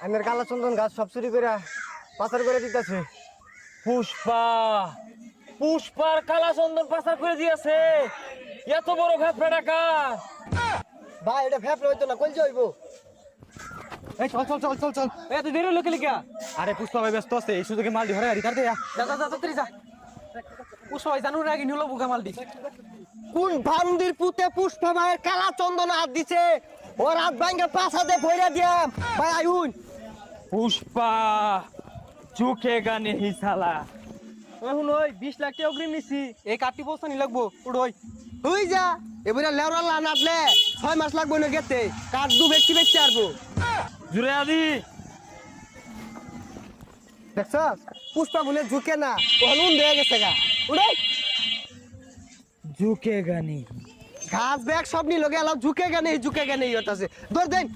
আমের কালা চন্দন গাছ সব চুরি করে পাচার করে দিতেছে। পুষ্পা পুষ্পার কালা চন্দন পাচার করে দিয়েছে। এত বড় ভ্যাপড়া ডাকা। ভাই এটা ফ্যাপ হইতো না কই যাইবো? এই চল চল চল চল চল। এত দেরি হলো কি লিখা? আরে পুষ্পা ভাই ব্যস্ত আছে, এই সুযোগে মাল ধরে আরি তার দেয়া। যা যা যা তাড়াতাড়ি যা। পুষ্পা ভাই জানুর আগে নিলো বুকা মাল দি। কোন ভান্দির পুতে পুষ্পা ভাইয়ের কালা চন্দন হাত দিছে, ওর হাত ভাঙ্গে পাছাতে ভইরা দিয়াম। ভাই আইউন। পুষ্পা ঝুঁকেগা নেহি সালা। এখন ওই 20 লাখ টাকা অগ্রিম নিছি, এই কাটি বস্তা নি লাগবো উড়োই। হই যা এবারে লেওরা লান আটলে 6 মাস লাগবে না গেতে, কাঠ দু ব্যক্তি বেচতে পারবো। জুড়ে আদি দেখছস পুষ্পা বলে ঝুঁকে না, হলুন দিয়ে গেছে গা। উড়ে ঝুঁকেগা নেহি। ঘাস ব্যাগ সব নিয়ে লগে আলাপ ঝুঁকে গেনে হতাছে। ধর দেন